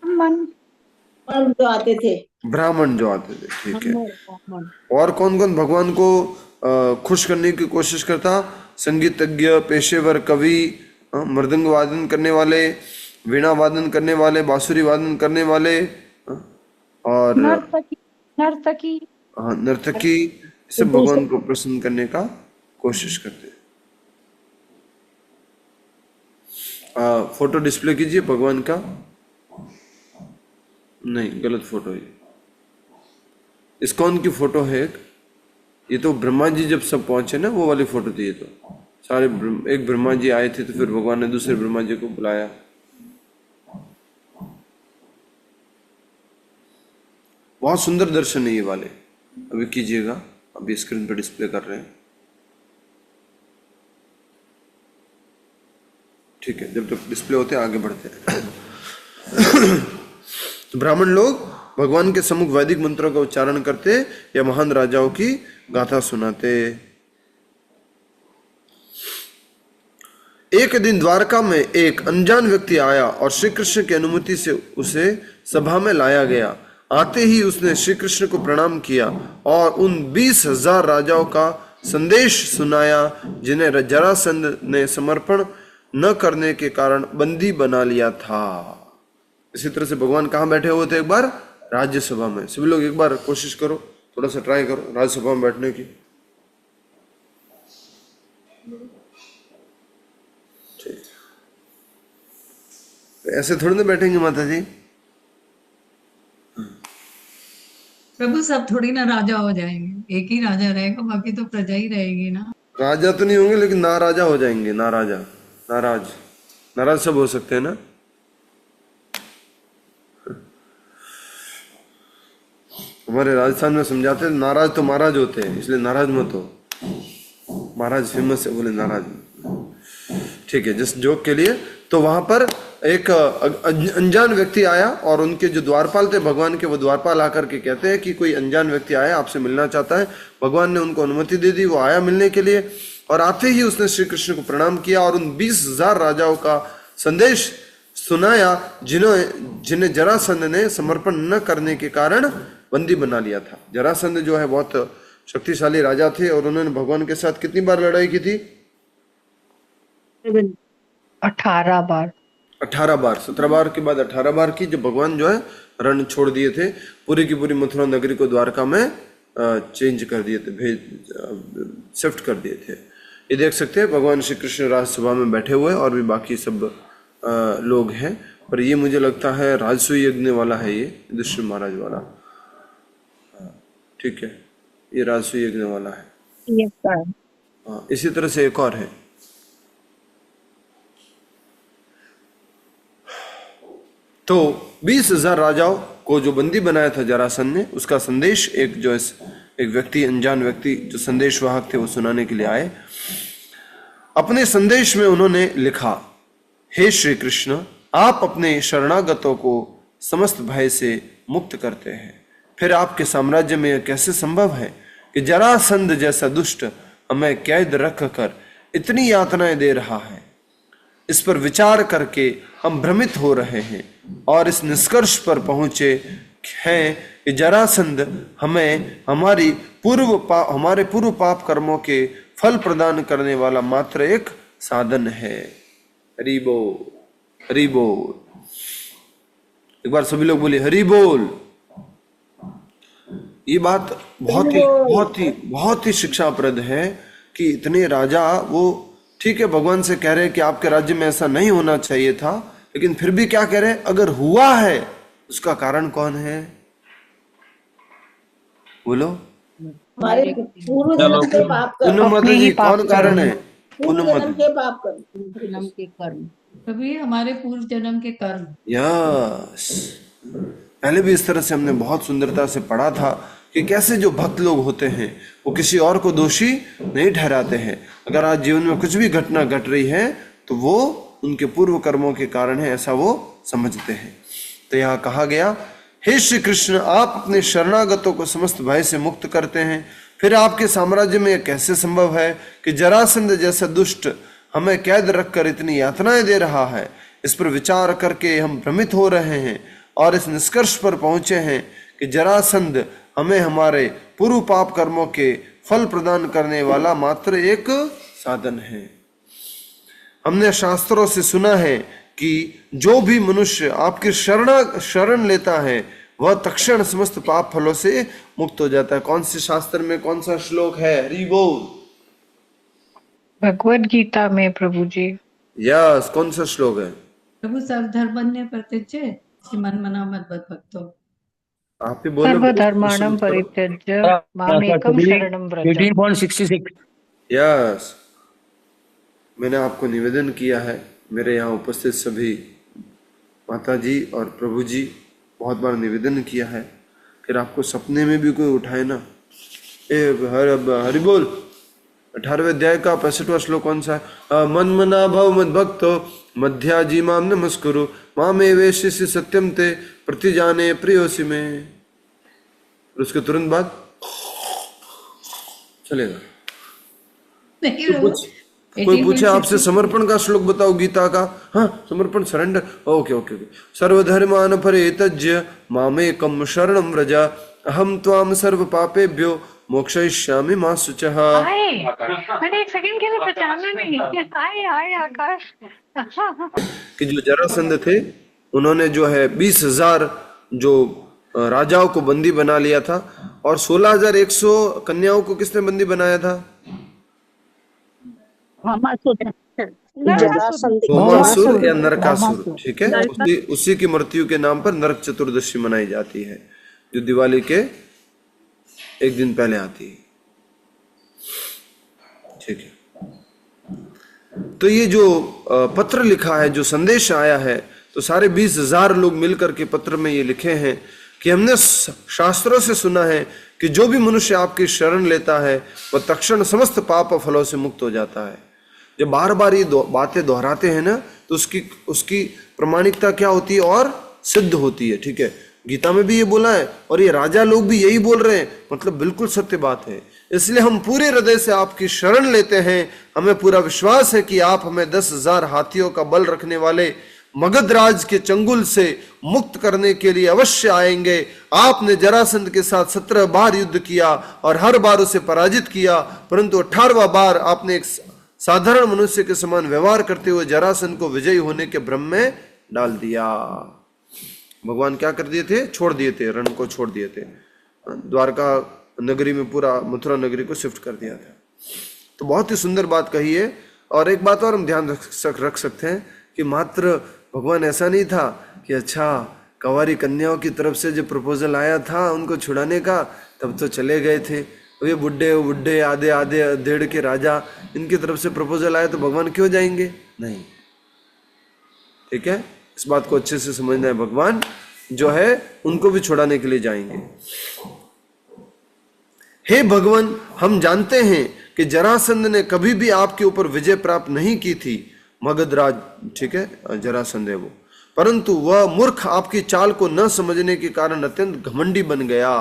ब्राह्मण जो आते थे। ब्राह्मण जो आते थे, ठीक है। और कौन कौन भगवान को खुश करने की कोशिश करता? संगीतज्ञ, पेशेवर कवि, मृदंग वादन करने वाले, वीणा वादन करने वाले, बांसुरी वादन करने वाले और नर्तकी सब भगवान को प्रसन्न करने का कोशिश करते। फोटो डिस्प्ले कीजिए भगवान का। नहीं, गलत फोटो है। इस्कॉन की फोटो है एक। ये तो ब्रह्मा जी जब सब पहुंचे ना, वो वाली फोटो थी। ये तो सारे एक ब्रह्मा जी आए थे, तो फिर भगवान ने दूसरे ब्रह्मा जी को बुलाया। बहुत सुंदर दर्शन है ये वाले। अभी कीजिएगा, अभी स्क्रीन पर डिस्प्ले कर रहे हैं। ठीक है, जब तक डिस्प्ले होते हैं आगे बढ़ते हैं। तो ब्राह्मण लोग भगवान के सम्मुख वैदिक मंत्रों का उच्चारण करते या महान राजाओं की गाथा सुनाते। एक दिन द्वारका में एक अनजान व्यक्ति आया और श्री कृष्ण की अनुमति से उसे सभा में लाया गया। आते ही उसने श्री कृष्ण को प्रणाम किया और उन 20,000 राजाओं का संदेश सुनाया जिन्हें जरासंध ने समर्पण न करने के कारण बंदी बना लिया था। इसी तरह से भगवान कहाँ बैठे हुए थे? एक बार राज्यसभा में। सभी लोग एक बार कोशिश करो, थोड़ा सा ट्राई करो राज्यसभा में बैठने की। ठीक, तो ऐसे थोड़ी ना बैठेंगे माता जी। प्रभु सब थोड़ी ना राजा हो जाएंगे, एक ही राजा रहेगा, बाकी तो प्रजा ही रहेगी ना। राजा तो नहीं होंगे, लेकिन नाराजा हो जाएंगे। नाराज सब हो सकते हैं ना। हमारे राजस्थान में समझाते हैं नाराज तो महाराज होते हैं, इसलिए नाराज मत हो। महाराज फेमस है, बोले नाराज। ठीक है, जिस जोक के लिए। तो वहां पर एक अनजान व्यक्ति आया और उनके जो द्वारपाल थे भगवान के, वो द्वारपाल आकर के कहते हैं कि कोई अनजान व्यक्ति आया, आपसे मिलना चाहता है। भगवान ने उनको अनुमति दे दी, वो आया मिलने के लिए। और आते ही उसने श्री कृष्ण को प्रणाम किया और उन 20,000 राजाओं का संदेश सुनाया जिन्हें जरासंध ने समर्पण न करने के कारण बंदी बना लिया था। जरासंध जो है बहुत शक्तिशाली राजा थे और उन्होंने भगवान के साथ कितनी बार लड़ाई की थी? 18 बार। 18 बार। 17 बार के बाद 18 बार की, जब भगवान जो है रण छोड़ दिए थे, पूरी की पूरी मथुरा नगरी को द्वारका में चेंज कर दिए थे, शिफ्ट कर दिए थे। ये देख सकते हैं भगवान श्री कृष्ण राजसभा में बैठे हुए और भी बाकी सब लोग हैं। पर ये मुझे लगता है राजसूय यज्ञ वाला है, ये युधिष्ठिर महाराज वाला। ठीक है, ये राजसूय यज्ञ वाला है। हाँ, इसी तरह से एक और है। तो 20,000 राजाओं को जो बंदी बनाया था जरासंध ने, उसका संदेश एक व्यक्ति, अनजान व्यक्ति जो संदेशवाहक थे, वो सुनाने के लिए आए। अपने संदेश में उन्होंने लिखा, हे श्री कृष्ण, आप अपने शरणागतों को समस्त भय से मुक्त करते हैं। फिर आपके साम्राज्य में यह कैसे संभव है कि जरासंध जैसा दुष्ट हमें कैद रख कर इतनी यातनाएं दे रहा है, इस पर विचार करके हम भ्रमित हो रहे हैं और इस निष्कर्ष पर पहुंचे हैं कि जरासंध हमें हमारे पूर्व पाप कर्मों के फल प्रदान करने वाला मात्र एक साधन है। हरि बोल, हरि बोल। एक बार सभी लोग बोले हरि बोल। ये बात बहुत ही शिक्षाप्रद है कि इतने राजा, वो ठीक है भगवान से कह रहे हैं कि आपके राज्य में ऐसा नहीं होना चाहिए था, लेकिन फिर भी क्या कह रहे हैं, अगर हुआ है उसका कारण कौन है? बोलो। हमारे पूर्व जन्म के पाप कर्म। पूनम माता जी, कौन कारण है? पूर्व जन्म के पाप कर्म। जन्म के कर्म, कभी हमारे पूर्व जन्म के कर्म। यस, पहले भी इस तरह से हमने बहुत सुंदरता से पढ़ा था कि कैसे जो भक्त लोग होते हैं वो किसी और को दोषी नहीं ठहराते हैं। अगर आज जीवन में कुछ भी घटना घट रही है तो वो उनके पूर्व कर्मों के कारण है, ऐसा वो समझते हैं। तो यहाँ कहा गया, हे श्री कृष्ण, आप अपने शरणागतों को समस्त भय से मुक्त करते हैं, फिर आपके साम्राज्य में यह कैसे संभव है कि जरासंध जैसा दुष्ट हमें कैद रखकर इतनी यातनाएं दे रहा है? इस पर विचार करके हम भ्रमित हो रहे हैं और इस निष्कर्ष पर पहुंचे हैं कि जरासंध हमें हमारे पूर्व पाप कर्मों के फल प्रदान करने वाला मात्र एक साधन है। हमने शास्त्रों से सुना है कि जो भी मनुष्य आपकी शरण लेता है वह तक्षण समस्त पाप फलों से मुक्त हो जाता है। कौन से शास्त्र में कौन सा श्लोक है? हरि बोल। भगवद गीता में प्रभु जी। यस, कौन सा श्लोक है? प्रभु सर्वधर्मन्य परित्यज्य मन मना मत भक्तो। आप ही बोलो। सर्वधर्माणं परित्यज्य मामेकं शरणं व्रज। 18.66। यस, मैंने आपको निवेदन किया है, मेरे यहाँ उपस्थित सभी माता जी और प्रभु जी, बहुत बार निवेदन किया है, फिर आपको सपने में भी कोई उठाए ना, हरि बोल। 18वें अध्याय का 65वां श्लोक कौन सा है? मन मना भव मद भक्तो मध्या जी माम नमस्कुरु मामे वेशिष्य सत्यम ते प्रतिजाने प्रियोसी में। और उसके तुरंत बाद चलेगा। कोई पूछे आपसे समर्पण का श्लोक बताओ गीता का? हाँ, समर्पण, सरेंडर। Okay okay okay. सर्वधर्मान परित्यज्य मामेकं शरणं व्रज अहम त्वाम सर्व पापेभ्यो मोक्षयिष्यामि मा शुचः। मैंने एक सेकंड के लिए पहचाना नहीं। आए आकाश। कि जो जरासंध थे उन्होंने जो है 20,000 जो राजाओं को बंदी बना लिया था, और 16,100 कन्याओं को किसने बंदी बनाया था? सोमासुर या नरकासुर। ठीक है, उसी की मृत्यु के नाम पर नरक चतुर्दशी मनाई जाती है, जो दिवाली के एक दिन पहले आती है। ठीक है, तो ये जो पत्र लिखा है, जो संदेश आया है, तो सारे 20,000 लोग मिलकर के पत्र में ये लिखे हैं कि हमने शास्त्रों से सुना है कि जो भी मनुष्य आपकी शरण लेता है वह तक्षण समस्त पाप और फलों से मुक्त हो जाता है। जब बार बार ये बातें दोहराते हैं ना, तो उसकी प्रमाणिकता क्या होती है और सिद्ध होती है। ठीक है, गीता में भी ये बोला है और ये राजा लोग भी यही बोल रहे हैं, मतलब बिल्कुल सत्य बात है। इसलिए हम पूरे हृदय से आपकी शरण लेते हैं। हमें पूरा विश्वास है कि आप हमें 10,000 हाथियों का बल रखने वाले मगध राज के चंगुल से मुक्त करने के लिए अवश्य आएंगे। आपने जरासंध के साथ 17 बार युद्ध किया और हर बार उसे पराजित किया, परंतु 18वां बार आपने एक साधारण मनुष्य के समान व्यवहार करते हुए जरासंध को विजयी होने के भ्रम में डाल दिया। भगवान क्या कर दिए थे? छोड़ दिए थे, रण को छोड़ दिए थे, द्वारका नगरी में पूरा मथुरा नगरी को शिफ्ट कर दिया था। तो बहुत ही सुंदर बात कही है। और एक बात और हम ध्यान रख सकते हैं कि मात्र भगवान ऐसा नहीं था कि अच्छा कंवारी कन्याओं की तरफ से जो प्रपोजल आया था उनको छुड़ाने का, तब तो चले गए थे। ये बुढ़े आधे अधेड़ के राजा, इनकी तरफ से प्रपोजल आया तो भगवान क्यों जाएंगे? नहीं। ठीक है, इस बात को अच्छे से समझना है। भगवान जो है उनको भी छुड़ाने के लिए जाएंगे। हे भगवान, हम जानते हैं कि जरासंध ने कभी भी आपके ऊपर विजय प्राप्त नहीं की थी। मगध राज, ठीक है, जरासंध है वो, परंतु वह मूर्ख आपकी चाल को न समझने के कारण अत्यंत घमंडी बन गया।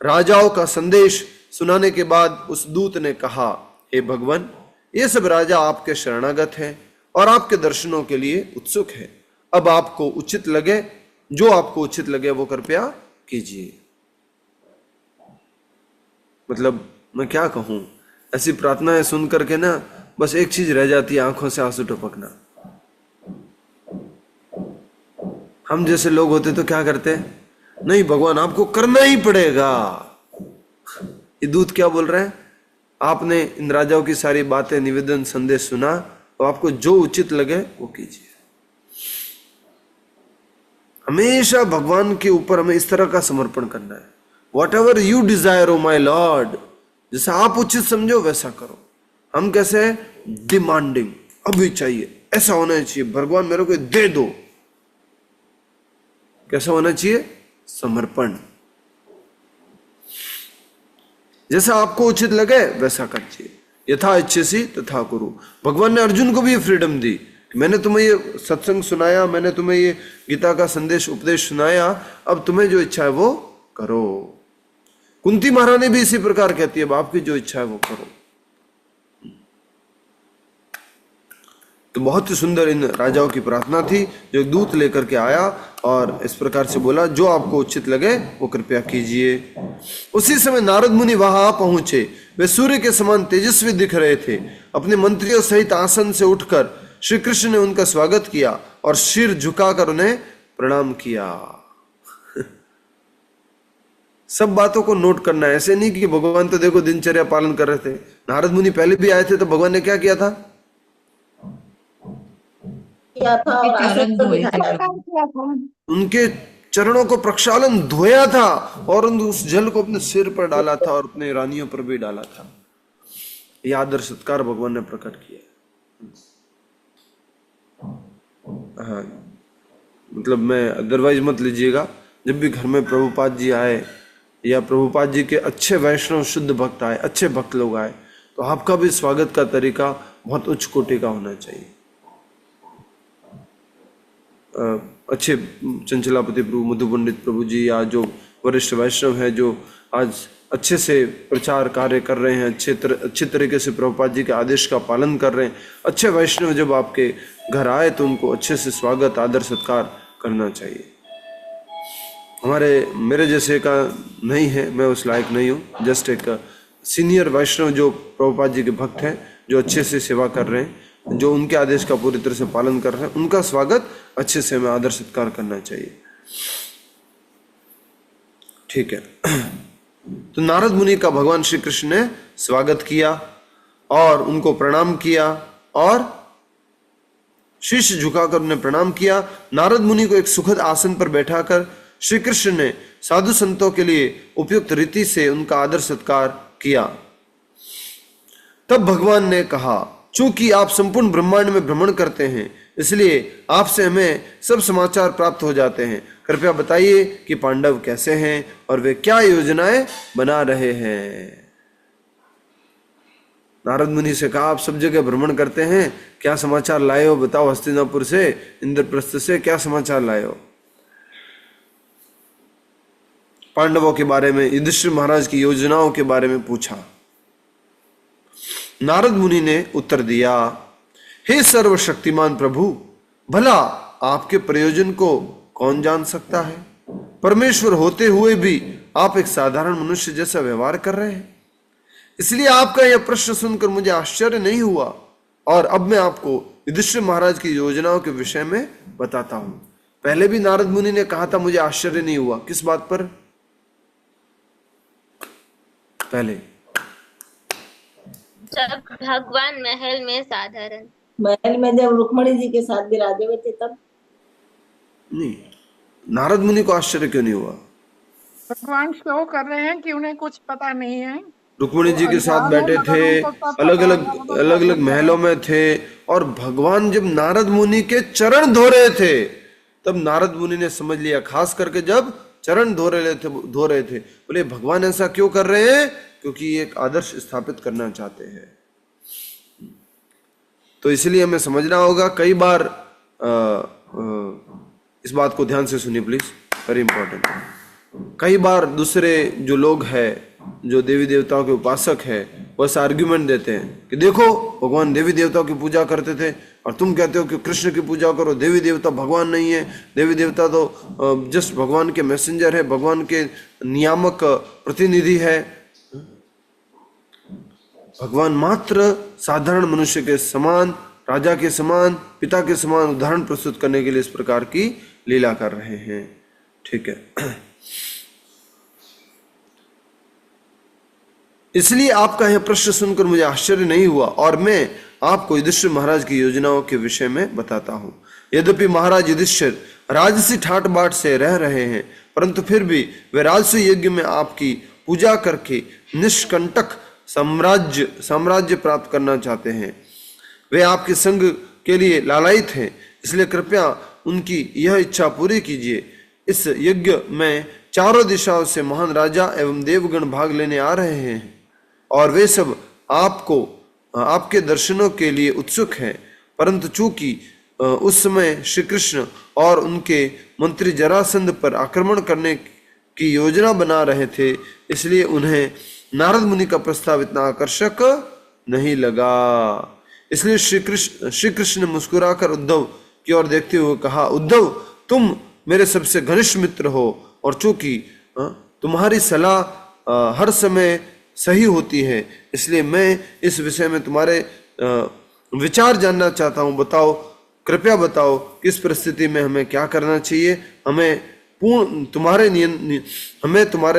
राजाओं का संदेश सुनाने के बाद उस दूत ने कहा, हे भगवान, ये सब राजा आपके शरणागत हैं और आपके दर्शनों के लिए उत्सुक है। अब आपको उचित लगे, जो आपको उचित लगे वो कृपया कीजिए। मतलब मैं क्या कहूं, ऐसी प्रार्थनाएं सुन करके ना बस एक चीज रह जाती है, आंखों से आंसू टपकना। हम जैसे लोग होते तो क्या करते, नहीं भगवान आपको करना ही पड़ेगा। ये दूत क्या बोल रहे हैं, आपने इन राजाओं की सारी बातें, निवेदन, संदेश सुना, तो आपको जो उचित लगे वो कीजिए। हमेशा भगवान के ऊपर हमें इस तरह का समर्पण करना है। Whatever you desire O my lord, जैसा आप उचित समझो वैसा करो। हम कैसे हैं, डिमांडिंग, अभी चाहिए, ऐसा होना चाहिए, भगवान मेरे को दे दो। कैसा होना चाहिए, समर्पण। जैसा आपको उचित लगे वैसा कीजिए, यथा इच्छसी तथा कुरु। भगवान ने अर्जुन को भी ये फ्रीडम दी, मैंने तुम्हें ये सत्संग सुनाया, मैंने तुम्हें ये गीता का संदेश उपदेश सुनाया, अब तुम्हें जो इच्छा है वो करो। कुंती महारानी भी इसी प्रकार कहती है, आपकी जो इच्छा है वो करो। तो बहुत ही सुंदर इन राजाओं की प्रार्थना थी, जो एक दूत लेकर के आया और इस प्रकार से बोला, जो आपको उचित लगे वो कृपया कीजिए। उसी समय नारद मुनि वहां पहुंचे। वे सूर्य के समान तेजस्वी दिख रहे थे। अपने मंत्रियों सहित आसन से उठकर श्री कृष्ण ने उनका स्वागत किया और सिर झुकाकर उन्हें प्रणाम किया। सब बातों को नोट करना है, ऐसे नहीं कि भगवान तो देखो दिनचर्या पालन कर रहे थे। नारद मुनि पहले भी आए थे तो भगवान ने क्या किया था, और आसन पर बिठाया था। किया था। उनके चरणों को प्रक्षालन धोया था और उस जल को अपने सिर पर डाला था और अपने रानियों पर भी डाला था। यह आदर सत्कार भगवान ने प्रकट किया। हाँ, मतलब मैं अदरवाइज मत लीजिएगा, जब भी घर में प्रभुपाद जी आए या प्रभुपाद जी के अच्छे वैष्णव शुद्ध भक्त आए, अच्छे भक्त लोग आए, तो आपका भी स्वागत का तरीका बहुत उच्च कोटि का होना चाहिए। अच्छे चंचलापति प्रभु, मधु पंडित प्रभु जी या जो वरिष्ठ वैष्णव है, जो आज अच्छे से प्रचार कार्य कर रहे हैं, अच्छे तरीके से प्रभुपाद जी के आदेश का पालन कर रहे हैं, अच्छे वैष्णव जब आपके घर आए तो उनको अच्छे से स्वागत, आदर सत्कार करना चाहिए। मेरे जैसे का नहीं है, मैं उस लायक नहीं हूँ। जस्ट एक सीनियर वैष्णव जो प्रभुपाद जी के भक्त हैं, जो अच्छे से सेवा कर रहे हैं, जो उनके आदेश का पूरी तरह से पालन कर रहे हैं, उनका स्वागत अच्छे से हमें आदर सत्कार करना चाहिए। ठीक है। तो नारद मुनि का भगवान श्री कृष्ण ने स्वागत किया और उनको प्रणाम किया और शीश झुकाकर उन्हें प्रणाम किया। नारद मुनि को एक सुखद आसन पर बैठाकर श्री कृष्ण ने साधु संतों के लिए उपयुक्त रीति से उनका आदर सत्कार किया। तब भगवान ने कहा, चूंकि आप संपूर्ण ब्रह्मांड में भ्रमण करते हैं, इसलिए आपसे हमें सब समाचार प्राप्त हो जाते हैं। कृपया बताइए कि पांडव कैसे हैं और वे क्या योजनाएं बना रहे हैं। नारद मुनि से कहा, आप सब जगह भ्रमण करते हैं, क्या समाचार लाए हो, बताओ। हस्तिनापुर से, इंद्रप्रस्थ से क्या समाचार लाए हो। पांडवों के बारे में, युधिष्ठिर महाराज की योजनाओं के बारे में पूछा। नारद मुनि ने उत्तर दिया, हे सर्वशक्तिमान प्रभु, भला आपके प्रयोजन को कौन जान सकता है। परमेश्वर होते हुए भी आप एक साधारण मनुष्य जैसा व्यवहार कर रहे हैं। इसलिए आपका यह प्रश्न सुनकर मुझे आश्चर्य नहीं हुआ और अब मैं आपको युधिष्ठिर महाराज की योजनाओं के विषय में बताता हूं। पहले भी नारद मुनि ने कहा था मुझे आश्चर्य नहीं हुआ, किस बात पर। पहले जब भगवान महल में साधारण, महल में जब रुक्मणी जी के साथ विराजे हुए थे तब नहीं, नारद मुनि को आश्चर्य क्यों नहीं हुआ। भगवान शो कर रहे हैं कि उन्हें कुछ पता नहीं है। रुक्मणी जी के साथ बैठे थे, अलग अलग महलों में थे, और भगवान जब नारद मुनि के चरण धो रहे थे तब नारद मुनि ने समझ लिया, खास करके जब चरण धो रहे थे, बोले भगवान ऐसा क्यों कर रहे हैं, क्योंकि एक आदर्श स्थापित करना चाहते हैं। तो इसलिए हमें समझना होगा। कई बार इस बात को ध्यान से सुनिए प्लीज, वेरी इंपॉर्टेंट। कई बार दूसरे जो लोग हैं जो देवी देवताओं के उपासक है बस आर्ग्यूमेंट देते हैं कि देखो भगवान देवी देवताओं की पूजा करते थे और तुम कहते हो कि कृष्ण की पूजा करो, देवी देवता भगवान नहीं है, देवी देवता तो जस्ट भगवान के मैसेंजर है, भगवान के नियामक प्रतिनिधि है, भगवान मात्र साधारण मनुष्य के समान, राजा के समान, पिता के समान उदाहरण प्रस्तुत करने के लिए इस प्रकार की लीला कर रहे हैं। ठीक है, इसलिए आपका यह प्रश्न सुनकर मुझे आश्चर्य नहीं हुआ और मैं आपको युधिष्ठिर महाराज की योजनाओं के विषय में बताता हूं। यद्यपि महाराज युधिष्ठिर राजसी ठाट बाट से रह रहे हैं, परंतु फिर भी वे राजस्व यज्ञ में आपकी पूजा करके निष्कंटक साम्राज्य प्राप्त करना चाहते हैं। वे आपके संग के लिए लालायित हैं, इसलिए कृपया उनकी यह इच्छा पूरी कीजिए। इस यज्ञ में चारों दिशाओं से महान राजा एवं देवगण भाग लेने आ रहे हैं और वे सब आपके दर्शनों के लिए उत्सुक हैं, परंतु चूंकि उस समय श्री कृष्ण और उनके मंत्री जरासंध पर आक्रमण करने की योजना बना रहे थे, इसलिए उन्हें नारद मुनि का प्रस्ताव इतना आकर्षक नहीं लगा। इसलिए श्री कृष्ण ने मुस्कुराकर उद्धव की ओर देखते हुए कहा, उद्धव तुम मेरे सबसे घनिष्ठ मित्र हो और चूंकि तुम्हारी सलाह हर समय सही होती है, इसलिए मैं इस विषय में तुम्हारे विचार जानना चाहता हूं। बताओ, कृपया बताओ किस परिस्थिति में हमें क्या करना चाहिए। हमें तुम्हारे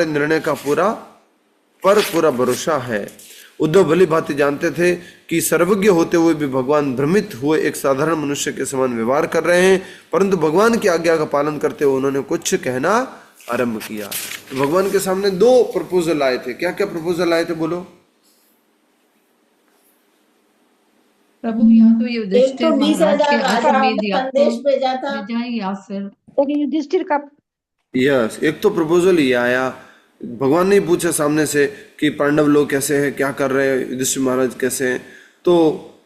निर्णय का पूरा भरोसा है। उद्धव भली भांति जानते थे कि सर्वज्ञ होते हुए भी भगवान भ्रमित हुए एक साधारण मनुष्य के समान व्यवहार कर रहे हैं, परंतु भगवान की आज्ञा का पालन करते हुए उन्होंने कुछ कहना आरंभ किया। तो भगवान के सामने दो प्रपोजल आए थे। क्या क्या प्रपोजल आए थे बोलो? प्रभु या तो एक युधिष्ठिर तो महाराज के 20,000 अश्वमेध याग को संदेश भेजा था। भेजा या फिर लेकिन युधिष्ठिर का यस, एक तो प्रपोजल ये आया, भगवान ने पूछा सामने से कि पांडव लोग कैसे हैं, क्या कर रहे हैं, युधिष्ठिर महाराज कैसे हैं। तो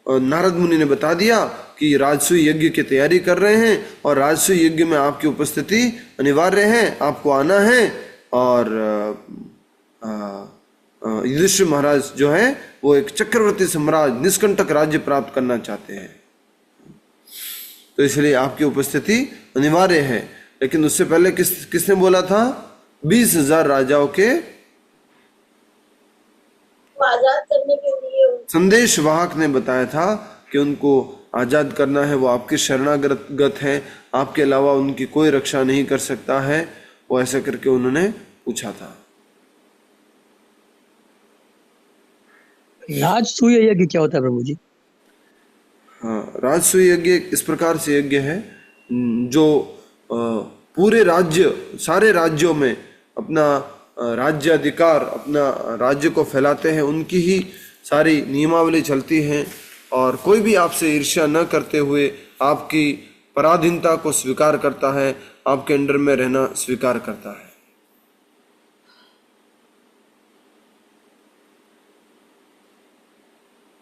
नारद मुनि ने बता दिया कि राजसूय यज्ञ की तैयारी कर रहे हैं और राजसूय यज्ञ में आपकी उपस्थिति अनिवार्य है, आपको आना है। और युधिष्ठिर महाराज जो है वो एक चक्रवर्ती साम्राज्य, निष्कंटक राज्य प्राप्त करना चाहते हैं, तो इसलिए आपकी उपस्थिति अनिवार्य है। लेकिन उससे पहले किसने बोला था? 20,000 राजाओं के आजाद करने के लिए संदेश वाहक ने बताया था कि उनको आजाद करना है, वो आपके शरणागत हैं, आपके अलावा उनकी कोई रक्षा नहीं कर सकता है। वो ऐसा करके उन्होंने पूछा था। राजसूय यज्ञ क्या होता है प्रभु जी? हाँ, राजसूय यज्ञ इस प्रकार से यज्ञ है जो पूरे राज्य, सारे राज्यों में अपना राज्य अधिकार, अपना राज्य को फैलाते हैं, उनकी ही सारी नियमावली चलती हैं और कोई भी आपसे ईर्ष्या न करते हुए आपकी पराधीनता को स्वीकार करता है, आपके अंडर में रहना स्वीकार करता है।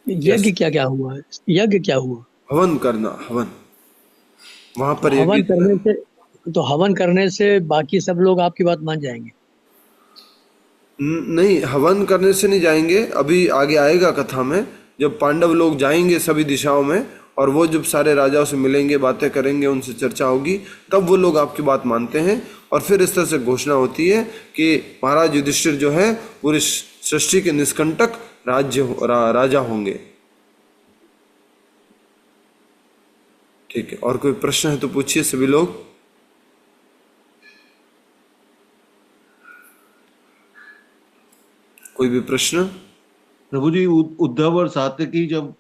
यज्ञ क्या क्या हुआ है? यज्ञ क्या हुआ? हवन करना, हवन। वहां पर हवन करने से, तो हवन करने से बाकी सब लोग आपकी बात मान जाएंगे? नहीं, हवन करने से नहीं जाएंगे। अभी आगे आएगा कथा में, जब पांडव लोग जाएंगे सभी दिशाओं में और वो जब सारे राजाओं से मिलेंगे, बातें करेंगे, उनसे चर्चा होगी, तब वो लोग आपकी बात मानते हैं। और फिर इस तरह से घोषणा होती है कि महाराज युधिष्ठिर जो है पूरी सृष्टि के निष्कंटक राजा होंगे। ठीक है, और कोई प्रश्न है तो पूछिए सभी लोग। कोई भी प्रश्न? प्रभु जी, उद्धव और सात्यकी जब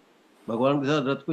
भगवान के साथ रथ